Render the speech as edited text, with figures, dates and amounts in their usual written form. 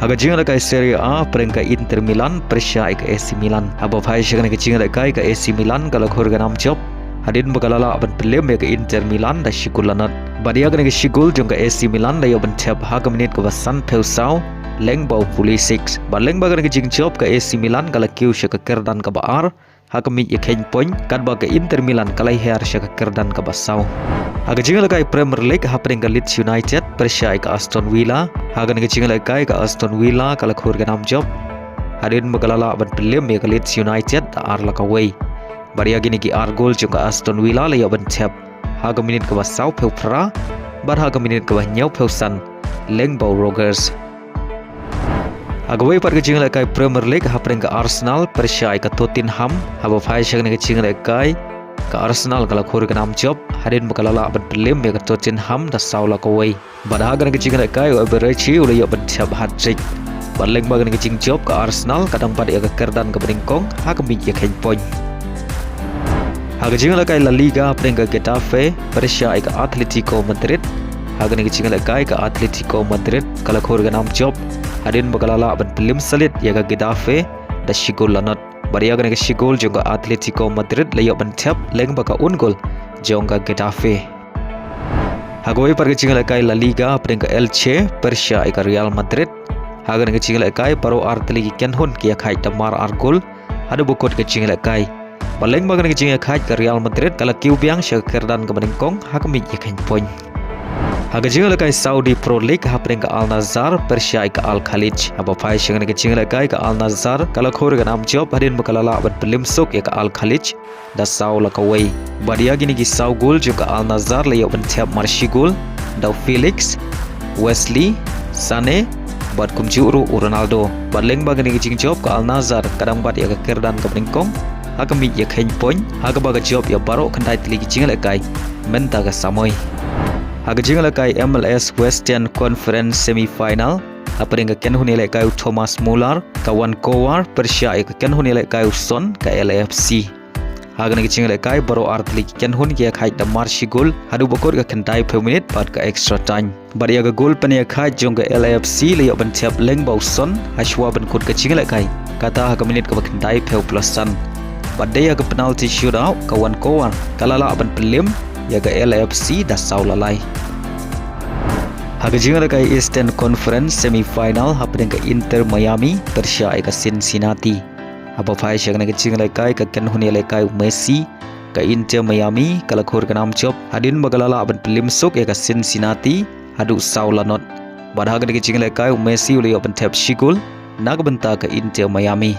Haga Ialehkai Serie A peringkat Inter Milan Persia ke AC Milan. Aba phai shagana ke Ialehkai ke AC Milan kalau khurga nam job. Hadin bagalala aban pelem ke Inter Milan da shigulanat. Badia ke shigul jong ke AC Milan da yoban tab haga menit ke wasan peusau leng bau Pulisic. Ba leng baga ke jing job ke AC Milan kalau kiu shaka Kyrdan ke baar. Haga mit ye ken point kad ba ke Inter Milan kalai her shaka Kyrdan ke basau. Haga Ialehkai Premier League ha peringkat Leeds United Persia ke Aston Villa. Haga ke Ialehkai ke Aston Villa kalau khurga nam job. Hadin bagalala aban pelem ke Leeds United da arla ka way. Baria gini ki ar gol juga Aston Villa le yoban tab. Haga minit ke basau peu pra, bar haga minit ke nyau peu san leng bau Rogers. Haga way par ke Ialehkai Premier League ha peringkat Arsenal Persia ke Tottenham. Haba phai shagna ke Ialehkai ke Arsenal kalau khurga nam job. Hadin bagalala aban pelem ke Tottenham da saula ka way. Bar haga ke Ialehkai average le yoban tab hat-trick. Baleng bagan ke jing job ke Arsenal kadang pada ke Kyrdan ke Nyngkong haga mit ye ken point. Haga Ialehkai La Liga peringkat Getafe Persia ke Atletico Madrid. Haga Ialehkai ke Atletico Madrid kalau khurga nam job. Hadin bagalala aban pelim salit ya ke Getafe da shigol lanot. Baria ke shigol juga Atletico Madrid le yoban tab leng baka ungol jong ke Getafe. Haga way par ke Ialehkai La Liga peringkat Elche Persia ke Real Madrid. Haga ke Ialehkai paro arteli Kynhun kia khai tamar argol ada bukot ke Ialehkai. Baleng bagan ke Ialehkai ke Real Madrid kalau kiu biang shaka Kyrdan ke Nyngkong haga mit ye ken point. Haga Ialehkai Saudi Pro League ha peringkat Al Nassr Persia ke Al Khalij. Aba phai shagana ke Ialehkai ke Al Nassr kalau khurga nam job hadin bakalala aban pelim sok ya ke Al Khalij da saula ka way. Badia gini ki sau gol juga Al Nassr le yoban tab marshigol da Felix Wesley Sane buat kumjuru Ronaldo. Baleng bagan ke jing job ke Al Nassr kadang bat ya ke Kyrdan ke Nyngkong haga mit ya ken point haga baga job ya baro kandai tli ke Ialehkai menta ga samoi. Haga Ialehkai MLS Western Conference Semi-Final ha peringkat Kynhun Ialehkai Thomas Muller kawan Kowar Persia ke Kynhun Ialehkai Son ke LAFC. Haga Ialehkai baro artli Kynhun kia khai da marshigol hadu bokor ke kandai per minit pat ke extra time. Baria ke gol penia khai jong ke LAFC le yoban tiap leng bau Son hashwa ban kut ke Ialehkai kata haga minit ke kandai per plusan. Badai ke penalti shootout kawan Kowar kalala aban pelim ya ke LAFC da saulalai. Haga Ialehkai Eastern Conference Semi-Final ha peringkat Inter Miami Persia ke Cincinnati. Aba phai shagna ke Ialehkai ke Kynhun Ialehkai Messi ke Inter Miami kalau khurga nam job hadin bagalala aban pelim sok ya ke Cincinnati hadu saulanot. Badhaga ke Ialehkai Messi ule yoban tab shigul nagbenta ke Inter Miami.